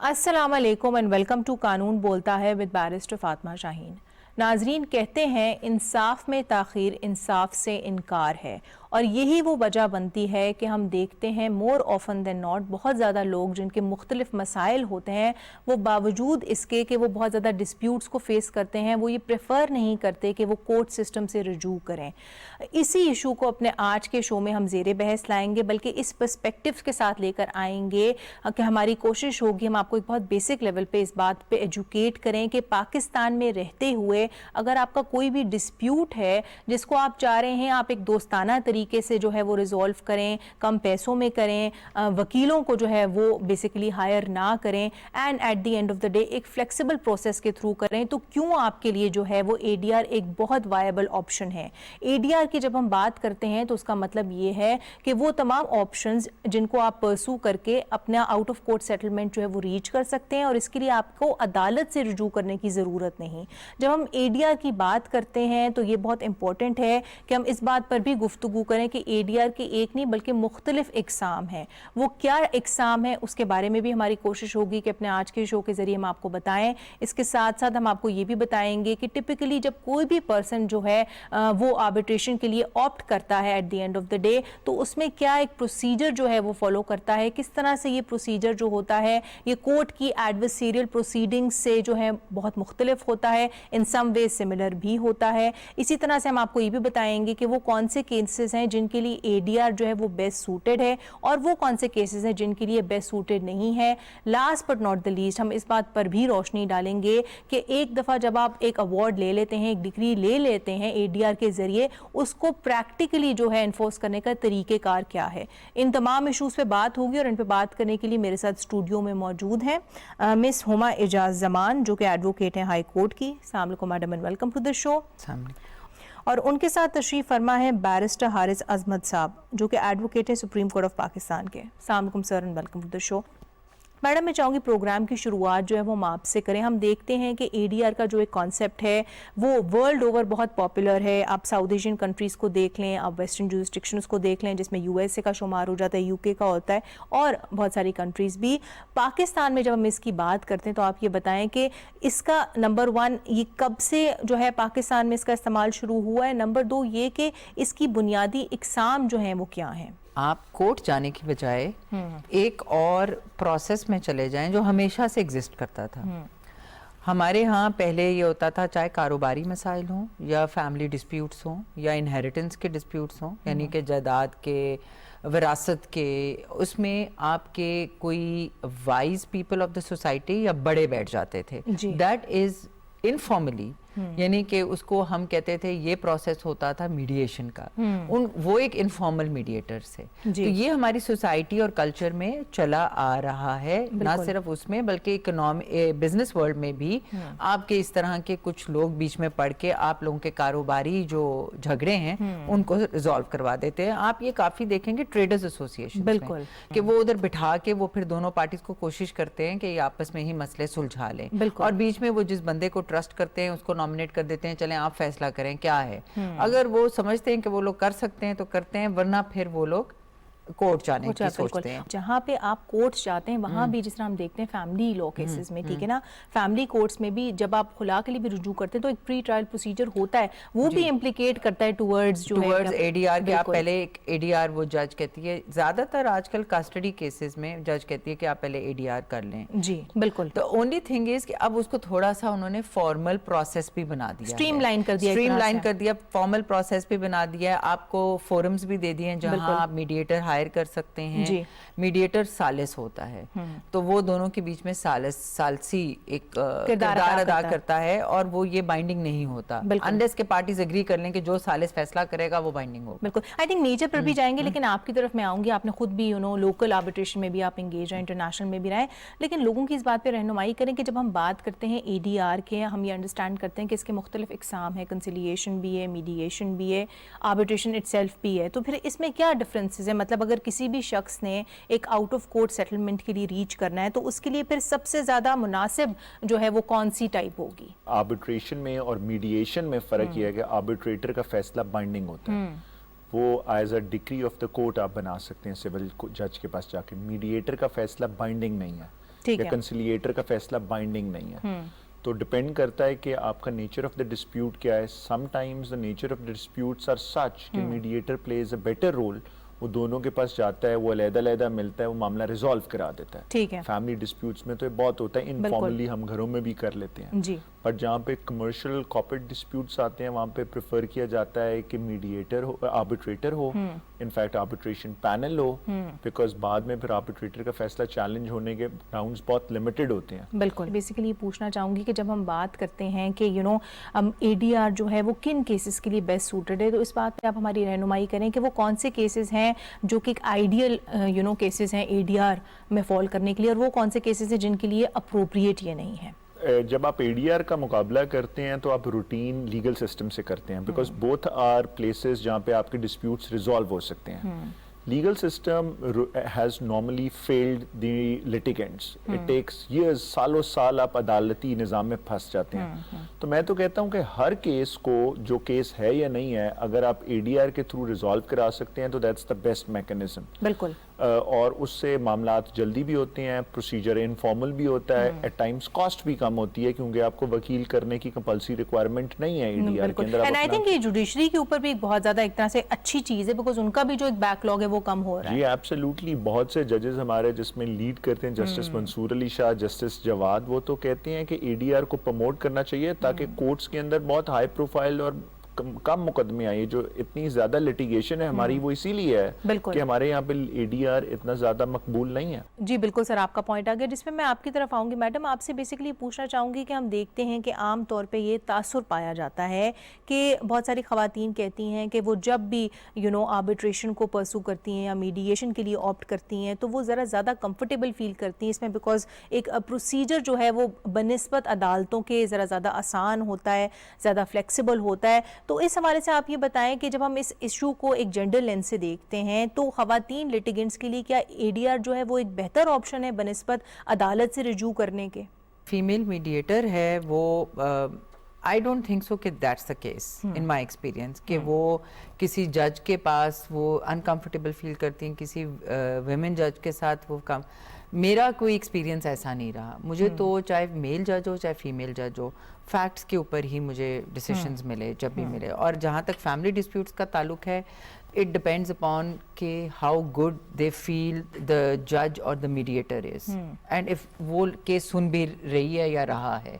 अस्सलाम वालेकुम and welcome to कानून बोलता है विद बैरिस्टर फातिमा शाहीन। नाजरीन, कहते हैं इंसाफ में ताखीर इंसाफ से इनकार है, और यही वो वजह बनती है कि हम देखते हैं मोर ऑफन देन नॉट बहुत ज़्यादा लोग जिनके मुख्तलिफ मसाइल होते हैं, वो बावजूद इसके कि वो बहुत ज़्यादा डिस्प्यूट्स को फेस करते हैं, वो ये प्रेफर नहीं करते कि वो कोर्ट सिस्टम से रजू करें। इसी इशू को अपने आज के शो में हम ज़ेरे बहस लाएंगे, बल्कि इस पर्सपेक्टिव के साथ लेकर आएंगे कि हमारी कोशिश होगी हम आपको एक बहुत बेसिक लेवल पे इस बात पे एजुकेट करें कि पाकिस्तान में रहते हुए अगर आपका कोई भी डिस्प्यूट है जिसको आप चाह रहे हैं आप एक दोस्ताना तरीके से जो है वो रिजॉल्व करें, कम पैसों में करें, वकीलों को जो है वो बेसिकली हायर ना करें, and at the end of the day एक फ्लेक्सिबल प्रोसेस के थ्रू करें, तो क्यों आपके लिए जो है वो एडीआर एक बहुत वायबल ऑप्शन है। एडीआर की जब हम बात करते हैं तो उसका मतलब ये है कि वो तमाम ऑप्शंस जिनको आप परसू करके अपना आउट ऑफ कोर्ट सेटलमेंट जो है वो रीच कर सकते हैं, और इसके लिए आपको अदालत से रुजू करने की ज़रूरत नहीं। जब हम एडीआर की बात करते हैं तो ये बहुत इंपॉर्टेंट है कि हम इस बात पर भी गुफ्तगू करें कि एडीआर के एक नहीं बल्कि मुख्तलिफ इकसाम हैं। वो क्या इकसाम है उसके बारे में भी हमारी कोशिश होगी कि अपने आज के शो के ज़रिए हम आपको बताएं। इसके साथ साथ हम आपको ये भी बताएंगे कि टिपिकली जब कोई भी पर्सन जो है वो आर्बिट्रेशन के लिए ऑप्ट करता है at the end of the day, तो उसमें क्या एक प्रोसीजर जो है वो फॉलो करता है, किस तरह से ये प्रोसीजर जो होता है ये कोर्ट की एडवर्सरियल प्रोसीडिंग्स से जो है बहुत मुख्तलिफ होता है, इन सम वे सिमिलर भी होता है। इसी तरह से हम आपको ये भी बताएंगे कि वो कौन से केसेस हैं जिनके लिए एडीआर जो है वो बेस्ट सूटेड है, और वो कौन से केसेस हैं जिनके लिए बेस्ट सूटेड नहीं है। Last but not the least हम इस बात पर भी रोशनी डालेंगे कि एक दफ़ा जब आप एक अवार्ड ले लेते हैं, एक डिग्री ले लेते हैं एडीआर के ज़रिए, उसको प्रैक्टिकली जो है इन्फोर्स करने का तरीक़ेकार क्या है। इन तमाम इशूज़ पे बात होगी, और इन पे बात करने के लिए मेरे साथ स्टूडियो में मौजूद हैं मिस हुमा एजाज जमान जो कि एडवोकेट हैं हाई कोर्ट की। अस्सलाम वालेकुम madam and welcome to the show. और उनके साथ तशरीफ़ फरमा है बैरिस्टर हारिस अजमत साहब जो कि एडवोकेट है सुप्रीम कोर्ट ऑफ पाकिस्तान के। अस्सलाम वालेकुम sir and welcome to the show. Madam, मैं चाहूँगी प्रोग्राम की शुरुआत जो है वो हम आपसे करें। हम देखते हैं कि एडीआर का जो एक कॉन्सेप्ट है वो वर्ल्ड ओवर बहुत पॉपुलर है। आप साउथ एशियन कंट्रीज़ को देख लें, आप वेस्टर्न जुरिस्डिक्शंस को देख लें जिसमें यूएसए का शुमार हो जाता है, यूके का होता है, और बहुत सारी कंट्रीज़ भी। पाकिस्तान में जब हम इसकी बात करते हैं तो आप ये बताएं कि इसका नंबर वन ये कब से जो है पाकिस्तान में इसका इस्तेमाल शुरू हुआ है, नंबर दो ये कि इसकी बुनियादी इकसाम जो हैं वो क्या हैं। आप कोर्ट जाने की बजाय एक और प्रोसेस में चले जाएं जो हमेशा से एग्जिस्ट करता था। हमारे यहाँ पहले ये होता था, चाहे कारोबारी मसाइल हों या फैमिली डिस्प्यूट्स हों या इनहेरिटेंस के डिस्प्यूट्स हों, यानी कि जायदाद के, विरासत के, उसमें आपके कोई wise people of the society या बड़े बैठ जाते थे। दैट इज़ इनफॉर्मली, यानी कि उसको हम कहते थे ये प्रोसेस होता था मीडिएशन का। वो एक इनफॉर्मल मीडिएटर से। तो ये हमारी सोसाइटी और कल्चर में चला आ रहा है, ना सिर्फ उसमें बल्कि बिजनेस वर्ल्ड में भी। आपके इस तरह के कुछ लोग बीच में पड़ के आप लोगों के कारोबारी जो झगड़े हैं उनको रिजॉल्व करवा देते हैं। आप ये काफी देखेंगे ट्रेडर्स एसोसिएशन बिल्कुल कि वो उधर बिठा के वो फिर दोनों पार्टीज को कोशिश करते हैं कि ये आपस में ही मसले सुलझा लें, और बीच में वो जिस बंदे को ट्रस्ट करते हैं उसको नॉमिनेट कर देते हैं, चलें आप फैसला करें क्या है। अगर वो समझते हैं कि वो लोग कर सकते हैं तो करते हैं, वरना फिर वो लोग कोर्ट जाने की सोचते हैं। जहाँ पे आप कोर्ट जाते हैं वहाँ भी जिस तरह हम देखते हैं फैमिली लॉ केसेस में, ठीक है ना, फैमिली कोर्ट्स में भी जब आप खुला के लिए भी रुजू करते हैं तो एक प्री ट्रायल प्रोसीजर होता है, वो भी इम्प्लीकेट करता है टुवर्ड्स एडीआर के। आप पहले एक एडीआर, वो जज कहती है, ज्यादातर आजकल कस्टडी केसेस में जज कहती है कि आप पहले एडीआर कर लें। जी बिल्कुल। तो ओनली थिंग इज कि अब उसको थोड़ा सा उन्होंने फॉर्मल प्रोसेस भी बना दिया, स्ट्रीमलाइन कर दिया, फॉर्मल प्रोसेस भी बना दिया। आपको फोरम्स भी दे दिए हैं जहाँ आप मीडिएटर हायर कर सकते हैं। मीडिएटर सालिस होता है, तो वो दोनों के बीच में सालसी एक किरदार अदा करता है, और वो ये बाइंडिंग नहीं होता अनलेस के पार्टीज एग्री कर लें कि जो सालिस फैसला करेगा वो बाइंडिंग होगा। बिल्कुल। आई थिंक नेचर पर भी जाएंगे, लेकिन आपकी तरफ मैं आऊंगी। आपने खुद भी लोकल आर्बिट्रेशन में भी आप एंगेज हैं, इंटरनेशनल में भी रहे, लेकिन लोगों की इस बात पर रहनुमाई करें कि जब हम बात करते हैं एडीआर के, हम ये अंडरस्टैंड करते हैं कि इसके मुख्तलिफ इकसाम है, कंसिलिएशन भी है, मीडिएशन भी है, आर्बिट्रेशन इटसेल्फ भी है। तो फिर इसमें क्या डिफरेंसेस है? मतलब अगर किसी भी शख्स ने एक आउट ऑफ कोर्ट सेटलमेंट के लिए रीच करना है तो उसके लिए फिर सबसे ज्यादा मुनासिब जो है वो कौन सी टाइप होगी? आर्बिट्रेशन में और मीडिएशन में फर्क यह है कि आर्बिट्रेटर का फैसला बाइंडिंग होता है, वो as a decree of the court आप बना सकते हैं सिविल जज के पास जाके। मीडिएटर का फैसला बाइंडिंग नहीं है, ٹھیک یا ہے. کنسیلیٹر کا فیصلہ بائنڈنگ نہیں ہے. تو ڈپینڈ کرتا ہے کہ آپ کا نیچر آف دا ڈسپیوٹ کیا ہے. Sometimes the nature of the disputes are such کہ mediator plays a better role. وہ دونوں کے پاس جاتا ہے, وہ علیحدہ علیحدہ ملتا ہے, وہ معاملہ ریزالو کرا دیتا ہے. ٹھیک ہے. فیملی ڈسپیوٹس میں تو یہ بہت ہوتا ہے, انفارملی ہم گھروں میں بھی کر لیتے ہیں. جی. بٹ جہاں پہ کمرشل کارپوریٹ ڈسپیوٹس آتے ہیں وہاں پہ پریفر کیا جاتا ہے کہ mediator who, arbitrator who, in fact arbitration panel who, because بعد میں پھر آربیٹریٹر کا فیصلہ چیلنج ہونے کے گراؤنڈز بہت لمیٹڈ ہوتے ہیں. بالکل. بیسیکلی یہ پوچھنا چاہوں گی کہ جب ہم بات کرتے ہیں کہ اے ڈی آر جو ہے وہ کن کیسز کے لیے بیسٹ سوٹڈ ہے, تو اس بات پہ آپ ہماری رہنمائی کریں کہ وہ کون سے کیسز ہیں جو کہ ایک آئیڈیل کیسز ہیں اے ڈی آر میں فال کرنے کے لیے, اور وہ کون سے کیسز ہیں جن کے لیے اپروپریٹ یہ نہیں ہے. جب آپ اے ڈی آر کا مقابلہ کرتے ہیں تو آپ روٹین لیگل سسٹم سے کرتے ہیں, بیکاز بوتھ آر پلیسز جہاں پہ آپ کے ڈسپیوٹس ریزالو ہو سکتے ہیں. Legal system has normally failed the litigants. It takes years, سالوں سال آپ عدالتی نظام میں پھنس جاتے ہیں. تو میں تو کہتا ہوں کہ ہر کیس کو, جو کیس ہے یا نہیں ہے, اگر آپ اے ڈی آر کے تھرو ریزالو کرا سکتے ہیں تو دیٹس دا بیسٹ میکینزم. بالکل. اور اس سے معاملات جلدی بھی ہوتے ہیں, پروسیجر انفارمل بھی ہوتا ہے, ایٹ ٹائمز کاسٹ بھی کم ہوتی ہے کیونکہ آپ کو وکیل کرنے کی کمپلسری ریکوائرمنٹ نہیں ہے اے ڈی آر کے اندر. اینڈ آئی تھنک یہ جوڈیشری کے اوپر بھی ایک بہت زیادہ ایک طرح سے اچھی چیز ہے, بیکاز ان کا بھی جو ایک بیک لاگ ہے وہ کم ہو رہا ہے. جی ایبسلیوٹلی. بہت سے ججز ہمارے جس میں لیڈ کرتے ہیں, جسٹس منصور علی شاہ, جسٹس جواد, وہ تو کہتے ہیں کہ اے ڈی آر کو پروموٹ کرنا چاہیے تاکہ کورٹس کے اندر بہت ہائی پروفائل اور کم مقدمے آئے. جو اتنی زیادہ لیٹیگیشن ہے ہماری وہ اسی لیے ہے کہ ہمارے یہاں پہ اے ڈی آر اتنا زیادہ مقبول نہیں ہے. جی بالکل سر, آپ کا پوائنٹ آ گیا, جس میں آپ کی طرف آؤں گی. میڈم آپ سے بیسیکلی پوچھنا چاہوں گی کہ ہم دیکھتے ہیں کہ عام طور پہ یہ تاثر پایا جاتا ہے کہ بہت ساری خواتین کہتی ہیں کہ وہ جب بھی آربیٹریشن کو پرسو کرتی ہیں یا میڈیشن کے لیے آپٹ کرتی ہیں تو وہ ذرا زیادہ کمفرٹیبل فیل کرتی ہیں اس میں, بیکاز ایک پروسیجر جو ہے وہ بنسبت عدالتوں کے ذرا زیادہ آسان ہوتا ہے, زیادہ فلیکسیبل ہوتا ہے. تو اس حوالے سے آپ یہ بتائیں کہ جب ہم اس ایشو کو ایک جینڈر لینس سے دیکھتے ہیں تو خواتین لیٹیگنٹس کے لیے کیا اے ڈی آر جو ہے وہ ایک بہتر آپشن ہے بنسبت عدالت سے رجوع کرنے کے؟ فیمیل میڈیٹر ہے وہ I don't think so کہ that's the case in my experience کہ وہ کسی جج کے پاس وہ انکمفرٹیبل فیل کرتی ہیں, کسی ویمن جج کے ساتھ وہ کم. میرا کوئی ایکسپیرینس ایسا نہیں رہا. مجھے تو چاہے میل جج ہو چاہے فیمیل جج ہو, فیکٹس کے اوپر ہی مجھے ڈیسیشنز ملے جب بھی ملے. اور جہاں تک فیملی ڈسپیوٹس کا تعلق ہے, it depends upon کہ how good they feel the judge or the mediator is and if وہ کیس سن بھی رہی ہے یا رہا ہے.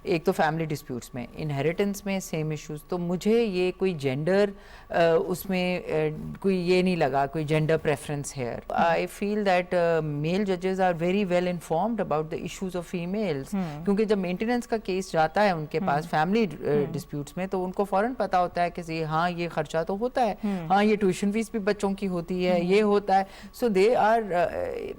ایک تو فیملی ڈسپیوٹس میں, انہیریٹنس میں سیم ایشوز. تو مجھے یہ کوئی جینڈر اس میں کوئی یہ نہیں لگا کوئی gender preference here. I feel that male ججز are very well informed about the issues of families, کیونکہ جب مینٹیننس کا کیس جاتا ہے ان کے پاس فیملی ڈسپیوٹس میں تو ان کو فوراً پتہ ہوتا ہے کہ ہاں یہ خرچہ تو ہوتا ہے, ہاں یہ ٹیوشن فیس بھی بچوں کی ہوتی ہے, یہ ہوتا ہے. سو دے آر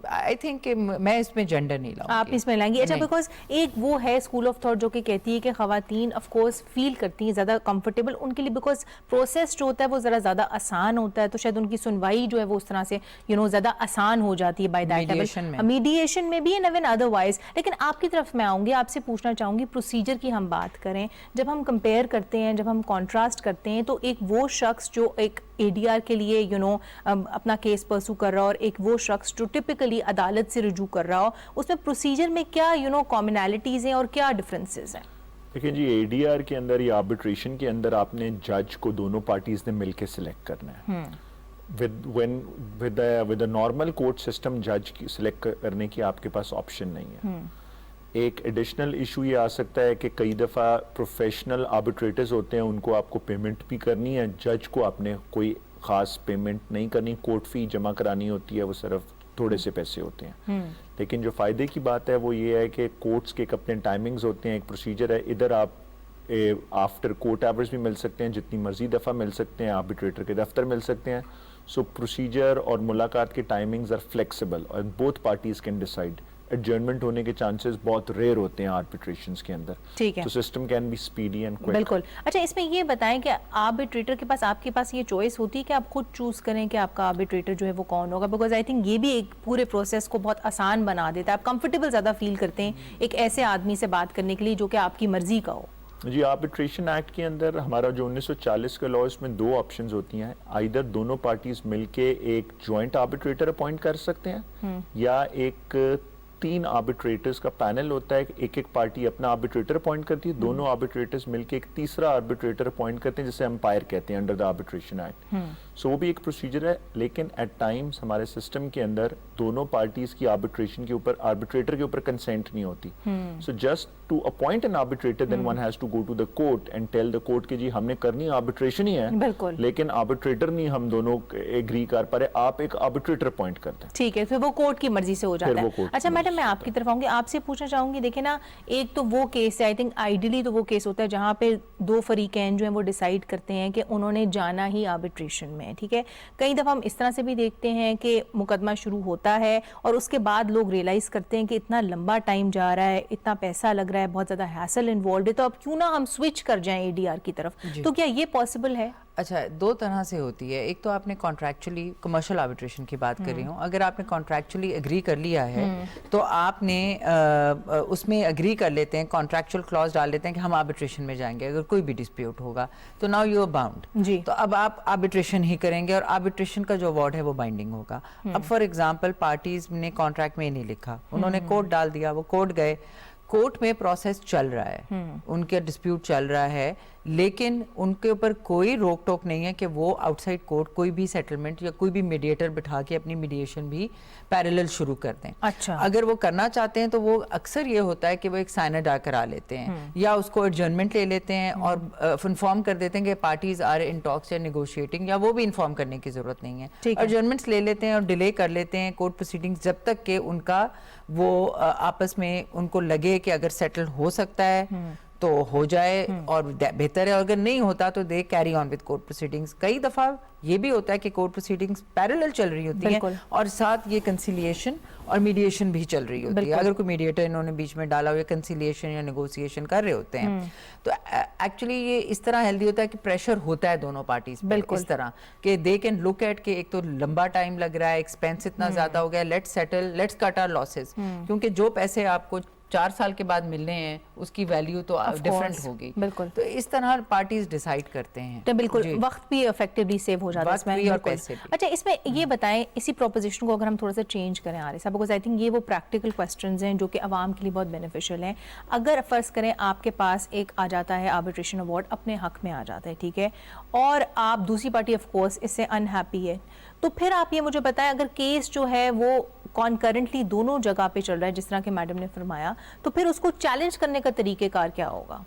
آئی تھنک کہ میں اس میں جینڈر نہیں لاؤں. آپ اس میں لائیں گی. اچھا, بیکاز ایک وہ ہے اسکول آف تھاٹ جو کہ کہتی ہے کہ خواتین آف کورس فیل کرتی ہیں زیادہ کمفرٹیبل ان کے لیے, بیکاز پروسیس جو ہوتا ہے وہ ذرا زیادہ آسان ہوتا ہے, تو شاید ان کی سنوائی جو ہے وہ اس طرح سے زیادہ آسان ہو جاتی ہے بائی دیٹ لیول, میڈیشن میں بھی اینڈ ایون ادروائز. لیکن آپ کی طرف میں آؤں گی, آپ سے پوچھنا چاہوں گی پروسیجر کی ہم بات کریں, جب ہم کمپیئر کرتے ہیں, جب ہم کانٹراسٹ کرتے ہیں, تو ایک وہ شخص جو ایک اے ڈی آر کے لیے اپنا کیس پرسو کر رہا ہو اور ایک وہ شخص جو ٹپکلی عدالت سے رجوع کر رہا ہو, اس میں پروسیجر میں کیا کامنالٹیز ہیں اور کیا ڈفرینسز ہیں؟ دیکھیں جی, اے ڈی آر کے اندر یا آربیٹریشن کے اندر آپ نے جج کو دونوں پارٹیز نے مل کے سلیکٹ کرنا ہے. With a normal court system جج کی سلیکٹ کرنے کی آپ کے پاس آپشن نہیں ہے. ایک ایڈیشنل ایشو یہ آ سکتا ہے کہ کئی دفعہ پروفیشنل آربیٹریٹرز ہوتے ہیں, ان کو آپ کو پیمنٹ بھی کرنی ہے, جج کو آپ نے کوئی خاص پیمنٹ نہیں کرنی, کورٹ فی جمع کرانی ہوتی ہے, وہ صرف تھوڑے سے پیسے ہوتے ہیں. لیکن جو فائدے کی بات ہے وہ یہ ہے کہ کورٹس کے اپنے ٹائمنگز ہوتے ہیں, ایک پروسیجر ہے, ادھر آپ آفٹر کورٹ آورز بھی مل سکتے ہیں, جتنی مرضی دفعہ مل سکتے ہیں, آربیٹریٹر کے دفتر مل سکتے ہیں. سو پروسیجر اور ملاقات کے ٹائمنگز آر فلیکسیبل اور بوتھ پارٹیز کین ڈیسائڈ. ایڈجرنمنٹ ہونے کے چانسز بہت ریئر ہوتے ہیں آربیٹریشنز کے اندر. ٹھیک ہے, تو system can be speedy and quick. بالکل. اچھا, اس میں یہ بتائیں کہ آربیٹریٹر کے پاس, آپ کے پاس یہ چوائس ہوتی ہے کہ آپ خود چوز کریں کہ آپ کا آربیٹریٹر جو ہے وہ کون ہوگا, بیکاز آئی تھنک یہ بھی ایک پورے پروسیس کو بہت آسان بنا دیتا ہے, آپ کمفرٹیبل زیادہ فیل کرتے ہیں ایک ایسے آدمی سے بات کرنے کے لیے جو کہ آپ کی مرضی کا ہو. جی, آربیٹریشن ایکٹ کے اندر ہمارا جو 1940 کا لا, اس میں دو آپشنز ہوتی ہیں. آئیدر دونوں پارٹیز مل کے ایک جوائنٹ آربیٹریٹر اپوائنٹ کر سکتے ہیں یا ایک 3 आर्बिट्रेटर्स का पैनल होता है, एक एक पार्टी अपना आर्बिट्रेटर अपॉइंट करती है, दोनों आर्बिट्रेटर्स मिलकर एक तीसरा आर्बिट्रेटर अपॉइंट करते हैं जिसे एम्पायर कहते हैं अंडर द आर्बिट्रेशन एक्ट। सो वो भी एक प्रोसीजर है, लेकिन एट टाइम्स हमारे सिस्टम के अंदर दोनों पार्टीज की आर्बिट्रेशन के ऊपर, आर्बिट्रेटर के ऊपर कंसेंट नहीं होती। So just to appoint an arbitrator then one has to go to the court and tell the court कि जी हमने करनी आर्बिट्रेशन ही है, लेकिन आर्बिट्रेटर नहीं हम दोनों एग्री कर पा रहे, आप एक आर्बिट्रेटर अपॉइंट करते हैं। ठीक है, फिर वो कोर्ट की मर्जी से हो जाता है। अच्छा मैडम, मैं आपकी तरफ आऊंगी, आपसे पूछना चाहूंगी, देखिए ना, एक तो वो केस है, आई थिंक आइडियली तो वो केस होता है जहां पे दो फरीकैन जो है वो डिसाइड करते हैं कि उन्होंने जाना ही आर्बिट्रेशन में, ठीक है। कई दफा हम इस तरह से भी देखते हैं कि मुकदमा शुरू होता है और उसके बाद लोग रियलाइज करते हैं कि इतना लंबा टाइम जा रहा है, इतना पैसा लग रहा है, बहुत ज्यादा हैसल इन्वॉल्व है, तो अब क्यों ना हम स्विच कर जाएं एडीआर की तरफ। तो क्या ये पॉसिबल है? अच्छा, दो तरह से होती है। एक तो आपने कॉन्ट्रैक्चुअली कमर्शियल आर्बिट्रेशन की बात कर रही हूँ, अगर आपने कॉन्ट्रैक्चुअली एग्री कर लिया है तो आपने उसमें एग्री कर लेते हैं, कॉन्ट्रैक्चुअल क्लॉज डाल लेते हैं कि हम आर्बिट्रेशन में जाएंगे अगर कोई भी डिस्प्यूट होगा, तो नाउ यू आर बाउंड। तो अब आप आर्बिट्रेशन ही करेंगे और आर्बिट्रेशन का जो अवार्ड है वो बाइंडिंग होगा। अब फॉर एग्जाम्पल पार्टीज ने कॉन्ट्रैक्ट में नहीं लिखा, उन्होंने कोर्ट डाल दिया, वो कोर्ट गए, कोर्ट में प्रोसेस चल रहा है, उनके डिस्प्यूट चल रहा है, लेकिन उनके ऊपर कोई रोक टोक नहीं है कि वो आउटसाइड कोर्ट कोई भी सेटलमेंट या कोई भी मीडिएटर बिठा के अपनी मीडिएशन भी पैरेलल शुरू कर दें। अच्छा। अगर वो करना चाहते हैं तो वो अक्सर ये होता है कि वो एक साइनर डाक करा लेते हैं या उसको एडजर्नमेंट ले लेते हैं और इन्फॉर्म कर देते हैं कि पार्टीज आर इन टॉक्स या नेगोशिएटिंग, या वो भी इन्फॉर्म करने की जरूरत नहीं है, एडजर्नमेंट्स ले लेते हैं और डिले कर लेते हैं कोर्ट प्रोसीडिंग्स जब तक कि उनका वो आपस में उनको लगे कि अगर सेटल हो सकता है तो हो जाए और बेहतर है, अगर नहीं होता तो they carry on with court proceedings. कई दफा ये भी होता है कि कोर्ट प्रोसीडिंग्स पैरेलल चल रही होती हैं और साथ ये कंसिलिएशन और मीडिएशन भी चल रही होती है। अगर कोई मीडिएटर इन्होंने बीच में डाला हुआ कंसिलिएशन या नेगोशिएशन कर रहे होते हैं, तो एक्चुअली ये इस तरह हेल्दी होता है कि प्रेशर होता है दोनों पार्टीज पे इस तरह कि दे कैन लुक एट के एक तो लंबा टाइम लग रहा है, एक्सपेंस इतना ज्यादा हो गया, let's settle, let's cut our losses, क्योंकि जो पैसे आपको 4 साल के बाद मिलने हैं उसकी वैल्यू तो डिफरेंट होगी। बिल्कुल। तो इस तरह पार्टीज डिसाइड करते हैं, तो बिल्कुल वक्त भी इफेक्टिवली सेव हो जाता है इसमें और पैसे भी। अच्छा, इसमें ये बताएं, इसी प्रोपोजिशन को अगर हम थोड़ा सा चेंज करें आरिफ साहब, बिकॉज आई थिंक ये वो प्रैक्टिकल क्वेश्चंस हैं जो कि आवाम के लिए बहुत बेनिफिशियल हैं। अगर फर्ज करें आपके पास एक आ जाता है आर्बिट्रेशन अवार्ड, अपने हक में आ जाता है, ठीक है, और आप दूसरी पार्टी ऑफ कोर्स इससे अनहैप्पी है, तो फिर आप ये मुझे बताएं, अगर केस जो है वो कॉन्करेंटली दोनों जगह पे चल रहा है जिस तरह के मैडम ने फरमाया, तो फिर उसको चैलेंज करने का तरीकेकार क्या होगा?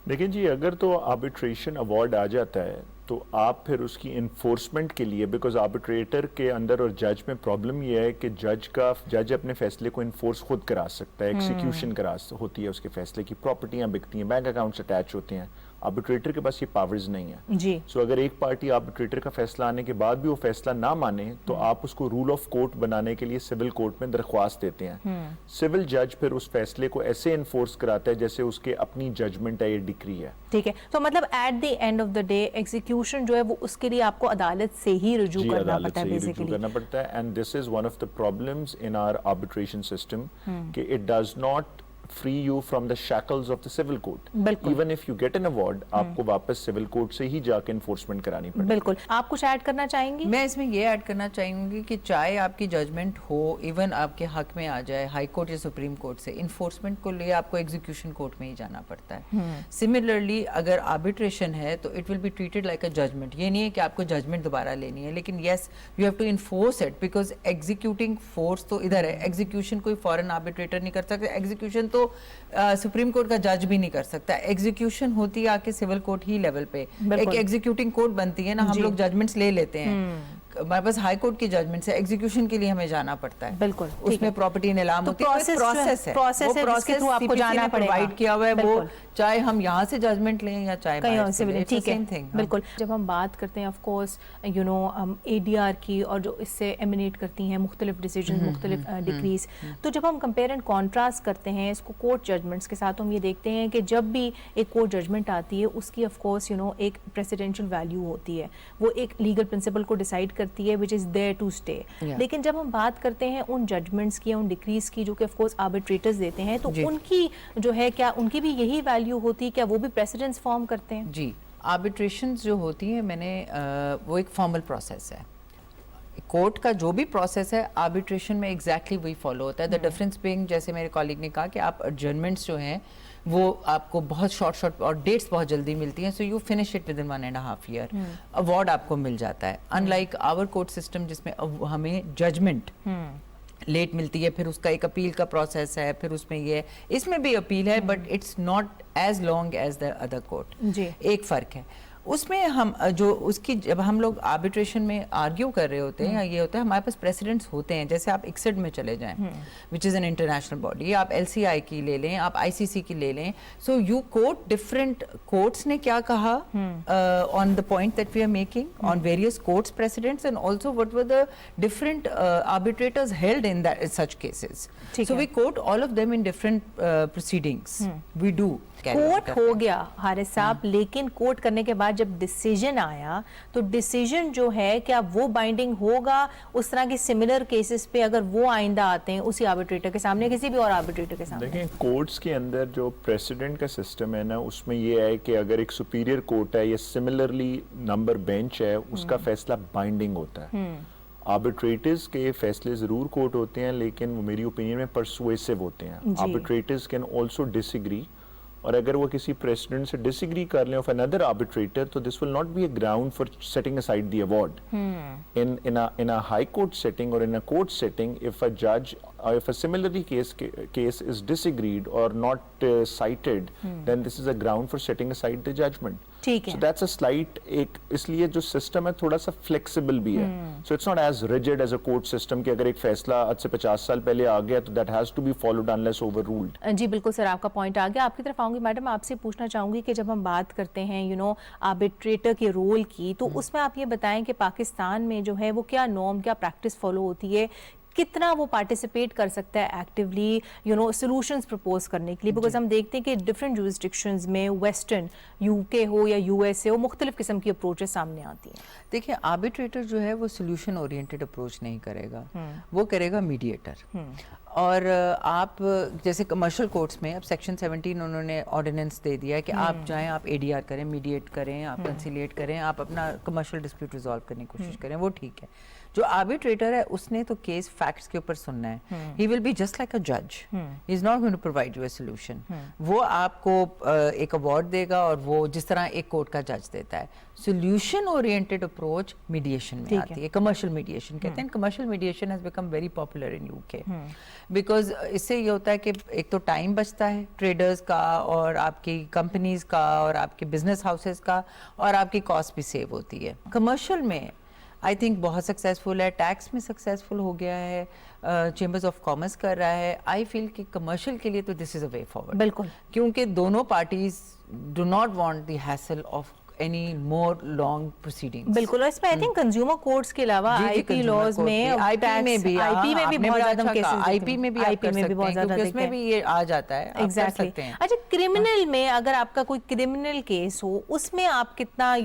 देखिए जी, अगर तो आर्बिट्रेशन अवार्ड आ जाता है तो आप फिर उसकी इन्फोर्समेंट के लिए, बिकॉज आर्बिट्रेटर के अंदर और जज में प्रॉब्लम ये है कि जज अपने फैसले को इन्फोर्स खुद करा सकता है, एक्सिक्यूशन करा होती है उसके फैसले की, प्रॉपर्टियां बिकती हैं, बैंक अकाउंट्स अटैच होते हैं, आर्बिट्रेटर के पास ये पावर्स नहीं है जी। सो अगर एक पार्टी आर्बिट्रेटर का फैसला आने के बाद भी वो फैसला ना माने तो आप उसको रूल ऑफ कोर्ट बनाने के लिए सिविल कोर्ट में दरख्वास्त देते हैं। सिविल जज फिर उस फैसले को ऐसे इन्फोर्स कराता है जैसे उसके अपनी जजमेंट है, ये डिक्री है। ठीक है, तो मतलब at the end of the day execution जो है वो उसके लिए आपको अदालत से ही रुजू करना पड़ता है बेसिकली। करना पड़ता है, and this is one of the problems in our arbitration system कि it does not free you from the shackles of the civil court. Even if you get an award, आपको वापस सिविल कोर्ट से ही जाके enforcement करानी पड़ेगी। बिल्कुल। आप कुछ ऐड करना चाहेंगी? मैं इसमें ये ऐड करना चाहूंगी कि चाहे आपकी जजमेंट हो, इवन आपके हक में आ जाए हाई कोर्ट या सुप्रीम कोर्ट से, इन्फोर्समेंट को लिए आपको एग्जीक्यूशन कोर्ट में ही जाना पड़ता है। सिमिलरली अगर आर्बिट्रेशन है तो it will be treated like a judgement. ये नहीं है कि आपको जजमेंट दोबारा लेनी है, लेकिन yes you have to enforce it, because executing force तो इधर है, एग्जीक्यूशन कोई फॉरेन आर्बिट्रेटर नहीं कर सकता, एग्जीक्यूशन तो सुप्रीम कोर्ट का जज भी नहीं कर सकता, एग्जीक्यूशन होती है आके सिविल कोर्ट ही लेवल पे। एक एग्जीक्यूटिंग कोर्ट बनती है ना, हम लोग जजमेंट्स ले लेते हैं, हमारे पास हाई कोर्ट की जजमेंट से एग्जीक्यूशन के लिए हमें जाना पड़ता है। बिल्कुल, उसमें प्रॉपर्टी नीलाम होती है, प्रोसेस है, प्रोसेस जिसके थ्रू आपको जाना पड़ेगा, प्रोवाइड किया हुआ है, वो चाहे हम यहाँ से जजमेंट लें या चाहे कहीं से लें, ठीक है। बिल्कुल, जब हम बात करते हैं of course you know ADR की और जो इससे एमिनेट करती हैं मुख्तलिफ डिसीजन, मुख्तलिफ डिक्रीज, तो जब हम कंपेयर एंड कॉन्ट्रास्ट करते हैं इसको कोर्ट जजमेंट्स के साथ, हम ये देखते हैं कि जब भी एक कोर्ट जजमेंट आती है उसकी ऑफ कोर्स यू नो एक प्रेसिडेंशियल वैल्यू होती है, वो एक लीगल प्रिंसिपल को डिसाइड करती है which is there to stay. लेकिन जब हम बात करते हैं उन जजमेंट्स की, उन डिक्रीज की जो कि ऑफ कोर्स आर्बिट्रेटर्स देते हैं, तो उनकी जो है क्या उनकी भी यही वैल्यू होती है, क्या वो भी प्रेसिडेंट्स फॉर्म करते हैं? जी, आर्बिट्रेशंस जो होती हैं, मैंने वो एक फॉर्मल प्रोसेस है, कोर्ट का जो भी प्रोसेस है आर्बिट्रेशन में एग्जैक्टली वही फॉलो होता है. द डिफरेंस बीइंग, जैसे मेरे कॉलीग ने कहा कि आप एडजर्नमेंट्स जो हैं वो आपको बहुत शॉर्ट और डेट्स बहुत जल्दी मिलती हैं, so you finish it with in 1.5 year. Award आपको मिल जाता है, अनलाइक आवर कोर्ट सिस्टम जिसमें हमें जजमेंट लेट मिलती है, फिर उसका एक अपील का प्रोसेस है, फिर उसमें ये इसमें भी अपील है, but it's not as long as the other court. एक फ़र्क है उसमें. हम जो उसकी जब हम लोग आर्बिट्रेशन में आर्ग्यू कर रहे होते हैं या ये होता है, हमारे पास प्रेसिडेंट्स होते हैं. जैसे आप इक्सिड में चले जाएं, which is an international body, आप LCI की ले लें, आप ICC की ले लें, so you quote different courts ने क्या कहा on the point that we are making on various courts precedents, and also what were the different arbitrators held in that such cases. So we quote all of them in different proceedings. We do court हो गया हारिस साहब, लेकिन court करने के बाद जब decision आया तो डिसीजन जो है क्या वो बाइंडिंग होगा उस तरह के सिमिलर केसेस पे, अगर वो आइंदा आते हैं उसी आर्बिट्रेटर के सामने, किसी भी और आर्बिट्रेटर के सामने? देखें, कोर्ट्स के अंदर जो प्रेसिडेंट का सिस्टम है ना, उसमें ये है कि अगर एक सुपीरियर कोर्ट है या सिमिलरली नंबर बेंच है, उसका फैसला बाइंडिंग होता है. आर्बिट्रेटर्स के फैसले जरूर कोर्ट होते हैं, लेकिन वो मेरी ओपिनियन में परसुएसिव होते हैं. आर्बिट्रेटर्स कैन ऑल्सो डिसएग्री, और अगर वो किसी प्रेसिडेंट से डिसएग्री कर लें ऑफ अनदर आर्बिट्रेटर, तो this will not be a ground for setting aside the award. in a high court setting or in a court setting, if a judge or if a similarly case is disagreed or not cited, then this is a ground for setting aside the judgment. ठीक है. So that's a slight एक, इसलिए जो system है थोड़ा सा flexible भी है. So it's not as rigid as a court system कि अगर एक फैसला आज से 50 साल पहले आ गया तो that has to be followed unless overruled. जी बिल्कुल सर, आपका पॉइंट आ गया. आपकी तरफ आऊंगी मैडम, आपसे पूछना चाहूंगी कि जब हम बात करते हैं आर्बिट्रेटर के रोल की, तो उसमें आप ये बताएं कि पाकिस्तान में जो है वो क्या नॉर्म, क्या प्रैक्टिस फॉलो होती है, कितना वो पार्टिसिपेट कर सकता है एक्टिवली सॉल्यूशंस प्रपोज करने के लिए? बिकॉज हम देखते हैं कि डिफरेंट जुरिस्डिक्शंस में, वेस्टर्न UK हो या USA हो, मुख्तलिफ किस्म की अप्रोचेस सामने आती हैं. देखिए, आर्बिट्रेटर जो है वो सोल्यूशन ओरिएंटेड अप्रोच नहीं करेगा, वो करेगा मीडिएटर. और आप जैसे कमर्शियल कोर्ट्स में अब सेक्शन 17 उन्होंने ऑर्डिनेंस दे दिया है कि आप जाएं, आप ADR करें, मीडिएट करें, आप कंसिलिएट करें, आप अपना कमर्शियल डिस्प्यूट रिजॉल्व करने की कोशिश करें, वो ठीक है. जो आर्बिट्रेटर है उसने तो केस फैक्ट्स के ऊपर सुनना है. He will be just like a जज, he is not going to provide you a solution. वो आपको एक अवार्ड देगा और वो जिस तरह एक कोर्ट का जज देता है. सोल्यूशन ओरिएंटेड अप्रोच मीडिएशन में आती है, कमर्शियल मीडिएशन कहते हैं. Commercial mediation has become very popular in UK because इससे ये होता है कि एक तो टाइम बचता है ट्रेडर्स का और आपकी कंपनीज का और आपके बिजनेस हाउसेस का, और आपकी कॉस्ट भी सेव होती है. कमर्शियल में आई थिंक बहुत सक्सेसफुल है, टैक्स में सक्सेसफुल हो गया है, चेंबर्स ऑफ कॉमर्स कर रहा है. आई फील कि कमर्शियल के लिए तो this is a way forward. बिल्कुल, क्योंकि दोनों parties do not want the hassle of any more long proceedings. बिल्कुल. और इसमें आई थिंक कंज्यूमर कोर्ट्स के अलावा IP लॉज में, IP में भी बहुत ज्यादा केसेस, IP में भी आप कर सकते हैं क्योंकि उसमें भी ये आ जाता है. एग्जैक्टली. अच्छा, क्रिमिनल में अगर आपका कोई क्रिमिनल केस हो, उसमें आप कितना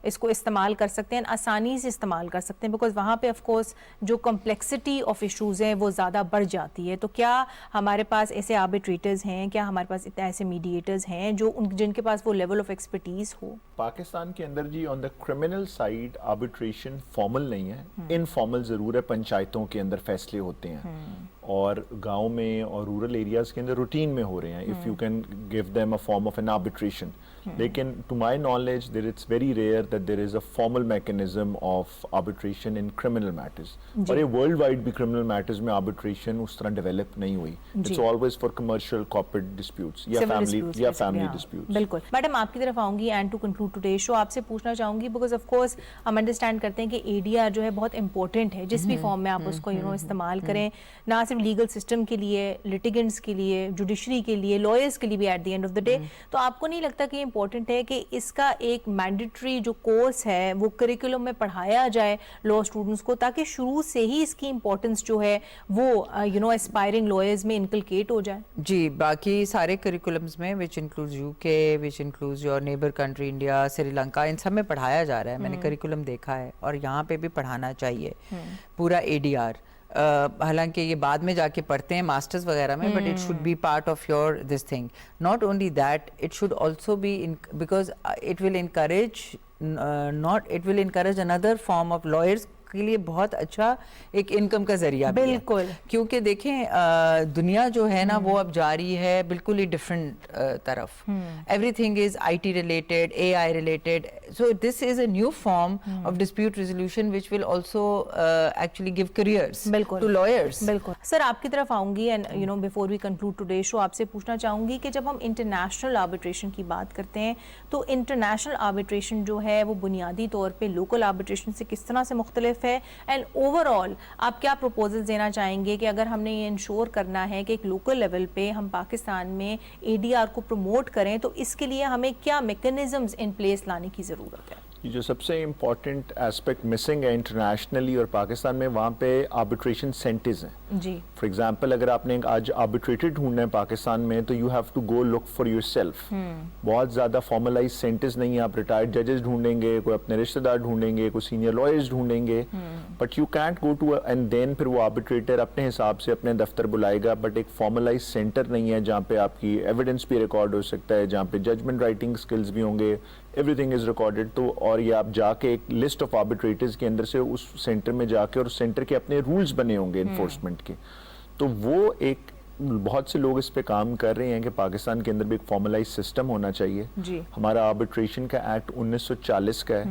इसको इस्तेमाल कर सकते हैं, आसानी से इस्तेमाल कर सकते हैं? बिकॉज वहाँ पे ऑफ कोर्स जो कॉम्प्लेक्सिटी ऑफ इशूज हैं वो ज़्यादा बढ़ जाती है. तो क्या हमारे पास ऐसे आर्बिट्रेटर्स हैं, क्या हमारे पास इतने ऐसे मीडिएटर्स हैं जो जिनके पास वो लेवल ऑफ एक्सपर्टीज हो? पाकिस्तान के अंदर जी on the criminal side arbitration formal नहीं है, इनफॉर्मल जरूर है. पंचायतों के अंदर फैसले होते हैं और गांव में और रूरल एरियाज के अंदर रूटीन में हो रहे हैं. If you can give them a form of an arbitration. लेकिन to my knowledge there it's very rare that there is a formal mechanism of arbitration in criminal matters. और ये worldwide भी criminal matters में arbitration उस तरह develop नहीं हुई. It's always for commercial corporate disputes या फैमिली डिस्प्यूट्स. बिल्कुल. मैडम, आपकी तरफ आऊंगी and to conclude today show आपसे पूछना चाहूंगी, बिकॉज ऑफ कोर्स हम अंडरस्टैंड करते हैं कि ADR जो है बहुत इंपॉर्टेंट है, जिस भी फॉर्म में आप उसको इस्तेमाल करें, ना सिर्फ लीगल सिस्टम के लिए, लिटिगेंट्स के लिए, जुडिशरी के लिए, लॉयर्स के लिए भी at the end of the day. तो आपको नहीं लगता कि इंपॉर्टेंट है कि इसका एक मैंडेटरी जो कोर्स है वो करिकुलम में पढ़ाया जाए लॉ स्टूडेंट्स को, ताकि शुरू से ही इसकी इंपॉर्टेंस जो है वो एस्पायरिंग लॉयर्स में इनकलकेट हो जाए? जी, बाकी सारे करिकुलम्स में which includes UK, which includes your neighbour country India, Sri Lanka, इन सब में पढ़ाया जा रहा है. मैंने करिकुलम देखा है और यहाँ पे भी पढ़ाना चाहिए पूरा ADR. हालांकि ये बाद में जाके पढ़ते हैं मास्टर्स वगैरह में, but it should be part of your this thing. Not only that, it should also be because it will encourage another form of lawyers کے لیے بہت اچھا ایک انکم کا ذریعہ بھی ہے. بالکل. کیونکہ دیکھیں دنیا جو ہے نا وہ اب جا رہی ہے بالکل ہی ڈفرینٹ طرف. Every thing is IT related, AI related. So this is a new form of dispute resolution which will also actually give careers to lawyers. بالکل. سر آپ کی طرف آؤں گی, and you know before we conclude today show آپ سے پوچھنا چاہوں گی کہ جب ہم انٹرنیشنل آربیٹریشن کی بات کرتے ہیں تو انٹرنیشنل آربیٹریشن جو ہے وہ بنیادی طور پہ لوکل آربیٹریشن سے کس طرح سے مختلف ہے, اینڈ اوور آل آپ کیا پروپوزل دینا چاہیں گے کہ اگر ہم نے یہ انشور کرنا ہے کہ ایک لوکل لیول پہ ہم پاکستان میں ADR کو پروموٹ کریں تو اس کے لیے ہمیں کیا میکینزمز ان پلیس لانے کی ضرورت ہے؟ یہ جو سب سے امپورٹنٹ ایسپیکٹ مسنگ ہے انٹرنیشنلی اور پاکستان میں, وہاں پہ آربیٹریشن سینٹرز ہیں. جی. فار ایگزامپل اگر آپ نے آج آربیٹریٹر ڈھونڈنا ہے پاکستان میں تو you have to go look for yourself. بہت زیادہ فارملائز سینٹرز نہیں ہیں. آپ ریٹائرڈ ججز ڈھونڈیں گے, کوئی اپنے رشتہ دار ڈھونڈیں گے, کوئی سینئر لائرز ڈھونڈیں گے, but you can't go to and then پھر وہ آربیٹریٹر اپنے حساب سے اپنے دفتر بلائے گا, بٹ ایک فارملائز سینٹر نہیں ہے جہاں پہ آپ کی ایویڈنس بھی ریکارڈ ہو سکتا ہے, جہاں پہ ججمنٹ رائٹنگ اسکلز بھی ہوں گے, ایوری تھنگ از ریکارڈیڈ. تو اور یہ آپ جا کے ایک لسٹ آف آربیٹریٹرز کے اندر سے اس سینٹر میں جا کے, اور سینٹر کے اپنے رولز بنے ہوں گے انفورسمنٹ کے, تو وہ ایک بہت سے لوگ اس پہ کام کر رہے ہیں کہ پاکستان کے اندر بھی ایک فارملائز سسٹم ہونا چاہیے. جی. ہمارا آربیٹریشن کا ایکٹ 1940 کا ہے,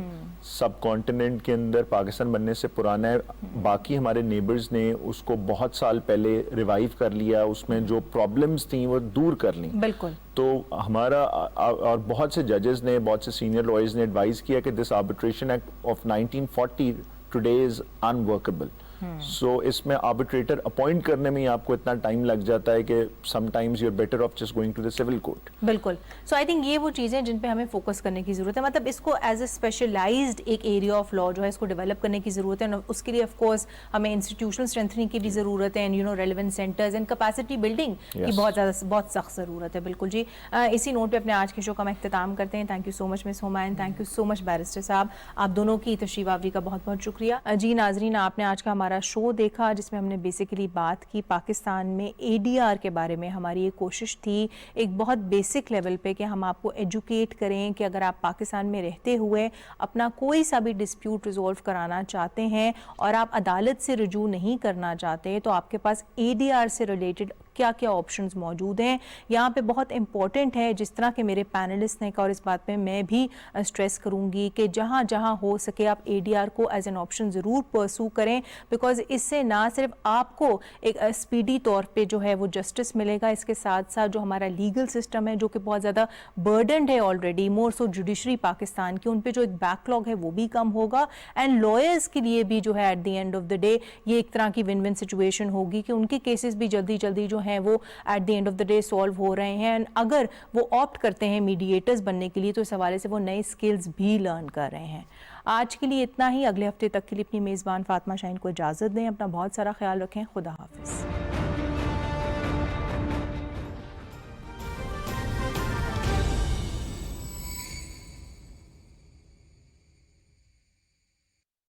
سب کانٹیننٹ کے اندر پاکستان بننے سے پرانا ہے. باقی ہمارے نیبرز نے اس کو بہت سال پہلے ریوائیو کر لیا, اس میں جو پرابلمز تھیں وہ دور کر لیں. بالکل. تو ہمارا اور بہت سے ججز نے, بہت سے سینئر لائرز نے ایڈوائز کیا کہ this arbitration act of 1940 today is unworkable. So اس میں آربیٹریٹر اپوائنٹ کرنے میں آپ کو اتنا ٹائم لگ جاتا ہے کہ sometimes you are better off just going to the civil court. بالکل. سو آئی تھنک یہ وہ چیزیں جن پہ ہمیں فوکس کرنے کی ضرورت ہے, مطلب اس کو ایز اے اسپیشلائزڈ ایک ایریا آف لا جو ہے اس کو ڈیولپ کرنے کی ضرورت ہے. اس کے لیے آف کورس ہمیں انسٹیٹیوشنل اسٹرینتھنگ کی بھی ضرورت ہے, and you know relevant centres and capacity building کی بہت سخت ضرورت ہے. بالکل جی. اسی نوٹ پہ اپنے آج کے شو کا ہم اختتام کرتے ہیں. تھینک یو سو مچ مس ہما, and thank you so much barrister صاحب, آپ دونوں کی تشریف آوری کا بہت بہت شکریہ. جی ناظرین, آپ نے آج کا ہمارا شو دیکھا جس میں ہم نے بیسیکلی بات کی پاکستان میں ADR کے بارے میں. ہماری یہ کوشش تھی ایک بہت بیسک لیول پہ کہ ہم آپ کو ایجوکیٹ کریں کہ اگر آپ پاکستان میں رہتے ہوئے اپنا کوئی سا بھی ڈسپیوٹ ریزولو کرانا چاہتے ہیں اور آپ عدالت سے رجوع نہیں کرنا چاہتے تو آپ کے پاس ADR سے ریلیٹڈ کیا کیا آپشنز موجود ہیں. یہاں پہ بہت امپورٹنٹ ہے, جس طرح کہ میرے پینلسٹ نے کہا, اور اس بات پہ میں بھی اسٹریس کروں گی کہ جہاں جہاں ہو سکے آپ ADR کو ایز این آپشن ضرور پرسو کریں, بیکاز اس سے نہ صرف آپ کو ایک اسپیڈی طور پہ جو ہے وہ جسٹس ملے گا, اس کے ساتھ ساتھ جو ہمارا لیگل سسٹم ہے جو کہ بہت زیادہ برڈنڈ ہے آلریڈی, مور سو جوڈیشری پاکستان کی, ان پہ جو ایک بیک لاگ ہے وہ بھی کم ہوگا, اینڈ لائرز کے لیے بھی جو ہے at the end of the day یہ ایک طرح کی ون ون سچویشن ہوگی کہ ان کے کیسز بھی جلدی جلدی جو ہیں وہ at the end of the day solve ہو رہے ہیں. اینڈ اگر وہ آپٹ کرتے ہیں میڈیٹرز بننے کے لیے تو اس حوالے سے وہ نئے اسکلز بھی لرن کر رہے ہیں. آج کے لیے اتنا ہی. اگلے ہفتے تک کے لیے اپنی میزبان فاطمہ شاہین کو اجازت دیں. اپنا بہت سارا خیال رکھیں. خدا حافظ.